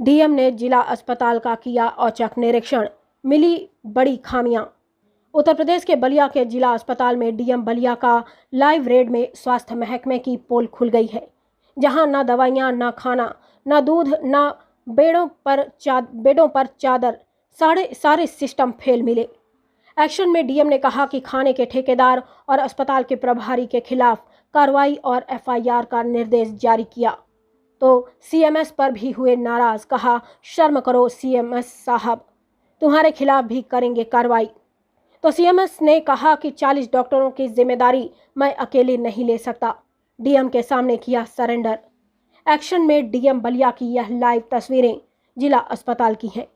DM ने जिला अस्पताल का किया औचक निरीक्षण, मिली बड़ी खामियां। उत्तर प्रदेश के बलिया के जिला अस्पताल में डीएम बलिया का लाइव रेड में स्वास्थ्य महकमे की पोल खुल गई है, जहां न दवाइयां, न खाना, न दूध, न बेडों पर चादर, सारे सिस्टम फेल मिले। एक्शन में डीएम ने कहा कि खाने के ठेकेदार और अस्पताल के प्रभारी के खिलाफ कार्रवाई और एफआईआर का निर्देश जारी किया तो सीएमएस पर भी हुए नाराज। कहा, शर्म करो सीएमएस साहब, तुम्हारे खिलाफ भी करेंगे कार्रवाई। तो सीएमएस ने कहा कि 40 डॉक्टरों की जिम्मेदारी मैं अकेले नहीं ले सकता। डीएम के सामने किया सरेंडर। एक्शन में डीएम बलिया की यह लाइव तस्वीरें जिला अस्पताल की हैं,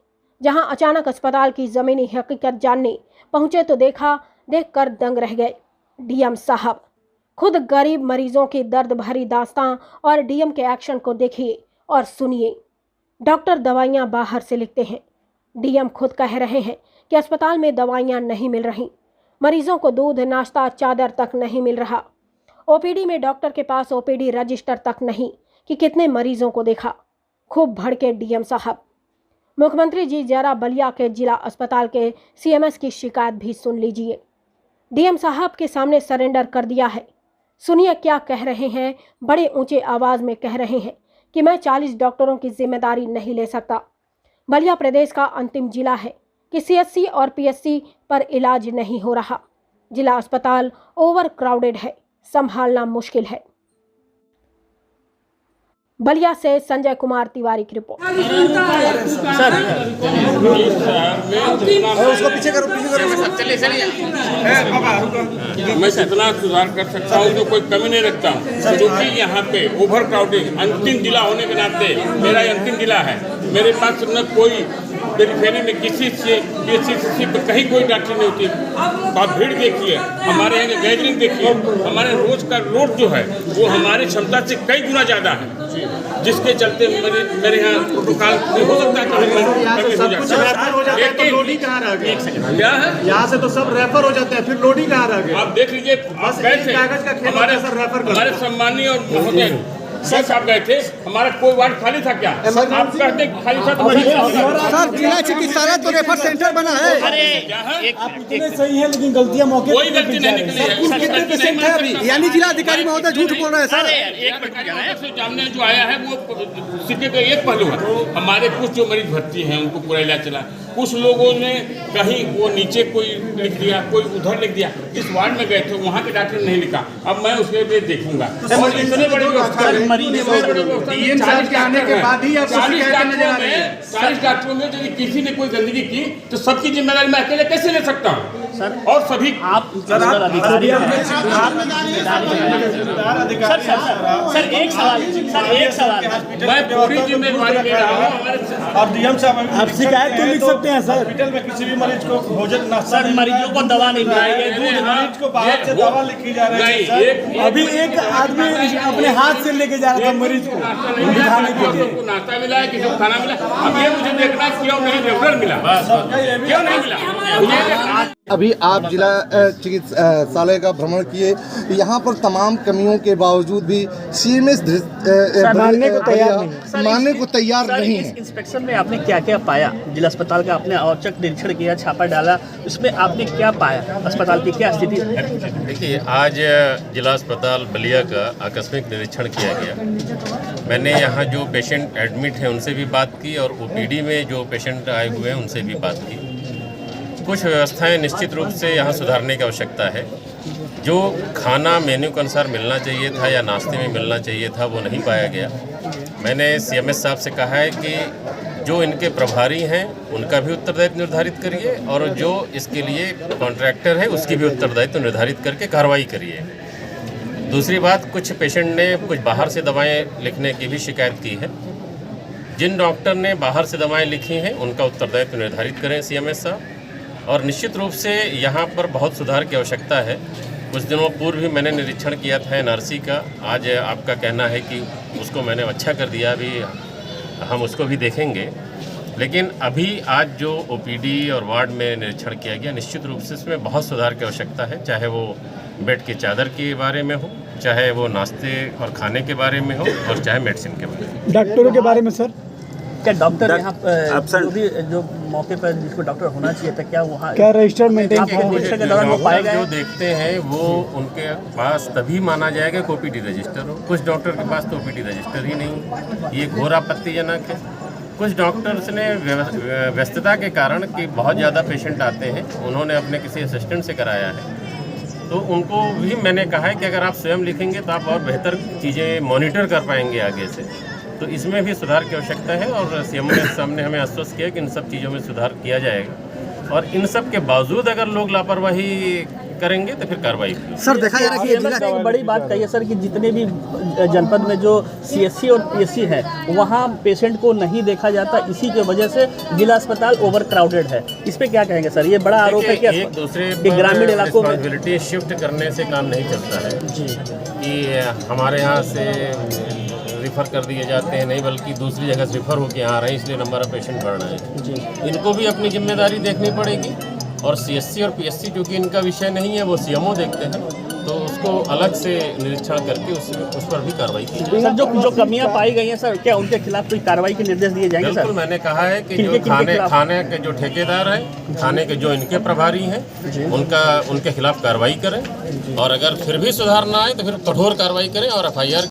जहां अचानक अस्पताल की जमीनी हकीकत जानने पहुंचे तो देखकर दंग रह गए। डीएम साहब खुद गरीब मरीजों की दर्द भरी दास्तां और डीएम के एक्शन को देखिए और सुनिए। डॉक्टर दवाइयां बाहर से लिखते हैं। डीएम खुद कह रहे हैं कि अस्पताल में दवाइयां नहीं मिल रही, मरीजों को दूध, नाश्ता, चादर तक नहीं मिल रहा। ओपीडी में डॉक्टर के पास ओपीडी रजिस्टर तक नहीं कि कितने मरीजों को देखा। खूब भड़के डीएम साहब। मुख्यमंत्री जी जरा बलिया के जिला अस्पताल के सीएमएस की शिकायत भी सुन लीजिए। डीएम साहब के सामने सरेंडर कर दिया है। सुनिए क्या कह रहे हैं। बड़े ऊंचे आवाज में कह रहे हैं कि मैं 40 डॉक्टरों की जिम्मेदारी नहीं ले सकता। बलिया प्रदेश का अंतिम जिला है कि सीएचसी और पीएचसी पर इलाज नहीं हो रहा। जिला अस्पताल ओवर क्राउडेड है, संभालना मुश्किल है। बलिया से संजय कुमार तिवारी की रिपोर्ट। उसको पीछे करो, मैं कितना सुधार कर सकता हूँ, जो कोई कमी नहीं रखता हूँ, क्योंकि यहाँ पे ओवर क्राउडेड अंतिम जिला होने के नाते मेरा अंतिम जिला है। मेरे पास न कोई पेरीफेरी में किसी से कहीं कोई डॉक्टर नहीं होती। आप भीड़ देखिए, हमारे यहाँ गैदरिंग देखिए, हमारे रोज का लोड जो है वो हमारी क्षमता से कई गुना ज़्यादा है, जिसके चलते मेरे यहाँ प्रोटोकॉल हो सकता है। लोडिंग कहाँ रह गई? क्या है, यहाँ से तो सब रेफर हो जाते हैं, फिर लोडिंग कहाँ रह गई? आप देख लीजिए, आप गए थे हमारे सम्मानीय और महोदय सर आप गए थे, हमारा कोई वार्ड खाली था क्या? आप कहते खाली था तो सर जिला चिकित्सालय तो रेफर सेंटर बना है। अरे सही है, लेकिन गलतियां मौके कोई गलती नहीं निकली है। कितने पेशेंट है अभी? यानी जिला अधिकारी महोदय झूठ बोल रहे हैं सर। सामने जो आया है वो सिक्के का एक पहलू है। हमारे कुछ जो मरीज भर्ती हैं उनको पूरा इलाज चला। कुछ लोगों ने कहीं वो नीचे कोई लिख दिया, कोई उधर लिख दिया। इस वार्ड में गए थे, वहाँ के डॉक्टर नहीं लिखा। अब मैं उसके लिए देखूंगा। और इतने बड़े सारी डॉक्टरों में यदि किसी ने कोई गंदगी की तो सबकी जिम्मेदारी मैं अकेले कैसे ले सकता हूँ? सर और सभी आप एक सवाल मैं पूरी जिम्मेदारी ले रहा हूँ। और डीएम साहब आप शिकायत तो लिख सकते हैं सर। हॉस्पिटल में किसी भी मरीज को भोजन सर, मरीजों को दवा नहीं मिल मरीज को बाहर से दवा लिखी जा रही है। अभी एक आदमी अपने हाथ से लेके जा रहा था मरीज को दिखाने के लिए। नाश्ता मिला है, किसी को खाना मिला। अब ये मुझे देखना क्यों नहीं रेगुलर मिला, क्यों नहीं मिला। अभी आप जिला चिकित्सालय का भ्रमण किए, यहाँ पर तमाम कमियों के बावजूद भी सीएमएस मानने को तैयार नहीं है। इंस्पेक्शन में आपने क्या क्या पाया? जिला अस्पताल का आपने औचक निरीक्षण किया, छापा डाला, उसमें आपने क्या पाया? अस्पताल की क्या स्थिति है? देखिए, आज जिला अस्पताल बलिया का आकस्मिक निरीक्षण किया गया। मैंने यहाँ जो पेशेंट एडमिट हैं उनसे भी बात की और ओपीडी में जो पेशेंट आए हुए हैं उनसे भी बात की। कुछ व्यवस्थाएं निश्चित रूप से यहाँ सुधारने की आवश्यकता है। जो खाना मेन्यू के अनुसार मिलना चाहिए था या नाश्ते में मिलना चाहिए था वो नहीं पाया गया। मैंने सीएमएस साहब से कहा है कि जो इनके प्रभारी हैं उनका भी उत्तरदायित्व निर्धारित करिए और जो इसके लिए कॉन्ट्रैक्टर है उसकी भी उत्तरदायित्व निर्धारित करके कार्रवाई करिए। दूसरी बात, कुछ पेशेंट ने कुछ बाहर से दवाएं लिखने की भी शिकायत की है। जिन डॉक्टर ने बाहर से दवाएं लिखी हैं उनका उत्तरदायित्व निर्धारित करें सीएमएस साहब। और निश्चित रूप से यहाँ पर बहुत सुधार की आवश्यकता है। कुछ दिनों पूर्व भी मैंने निरीक्षण किया था एनआरसी का। आज आपका कहना है कि उसको मैंने अच्छा कर दिया, अभी हम उसको भी देखेंगे। लेकिन अभी आज जो ओपीडी और वार्ड में निरीक्षण किया गया, निश्चित रूप से इसमें बहुत सुधार की आवश्यकता है। चाहे वो बेड की चादर के बारे में हो, चाहे वो नाश्ते और खाने के बारे में हो, और चाहे मेडिसिन के बारे में। डॉक्टरों के बारे में सर क्या डॉक्टर यहाँ जो भी जो मौके पर जिसको डॉक्टर होना चाहिए था, क्या वहाँ क्या रजिस्टर मेंटेन आपके निरीक्षण के दौरान वो पाए डॉक्टर गए? जो देखते हैं वो उनके पास तभी माना जाएगा कि ओपीडी रजिस्टर हो। कुछ डॉक्टर के पास तो ओपीडी रजिस्टर ही नहीं, ये घोर आपत्तिजनक है। कुछ डॉक्टर्स ने व्यस्तता के कारण कि बहुत ज़्यादा पेशेंट आते हैं, उन्होंने अपने किसी असिस्टेंट से कराया है, तो उनको भी मैंने कहा है कि अगर आप स्वयं लिखेंगे तो आप और बेहतर चीज़ें मॉनिटर कर पाएंगे आगे से। तो इसमें भी सुधार की आवश्यकता है और सीएम ने सामने हमें आश्वस्त किया कि इन सब चीज़ों में सुधार किया जाएगा और इन सब के बावजूद अगर लोग लापरवाही करेंगे तो फिर कार्रवाई होगी। सर देखा जा रहा है कि CMS ने एक बड़ी बात कही है सर कि जितने भी जनपद में जो CSC और PSC है वहाँ पेशेंट को नहीं देखा जाता, इसी की वजह से जिला अस्पताल ओवर क्राउडेड है। इस पे क्या कहेंगे सर? ये बड़ा आरोप है कि एक दूसरे कि ग्रामीण इलाकों में रिस्पॉन्सिबिलिटी शिफ्ट करने से काम नहीं चलता है जी कि हमारे यहाँ से रिफ़र कर दिए जाते हैं, नहीं बल्कि दूसरी जगह से रिफ़र होकर यहाँ आ रहे हैं इसलिए नंबर ऑफ पेशेंट बढ़ रहे हैं। जी इनको भी अपनी जिम्मेदारी देखनी पड़ेगी और CSC और PSC क्योंकि इनका विषय नहीं है, वो CMO देखते हैं, तो उसको अलग से निरीक्षण करके उस पर भी कार्रवाई की जाए। सर जो कमियां पाई गई हैं सर, क्या उनके खिलाफ कोई कार्रवाई के निर्देश दिए जाएंगे सर? बिल्कुल, मैंने कहा है कि जो किनके खिलाफ? थाने के जो ठेकेदार हैं, थाने के जो इनके प्रभारी हैं, उनके खिलाफ कार्रवाई करें और अगर फिर भी सुधार ना आए तो फिर कठोर कार्रवाई करें और FIR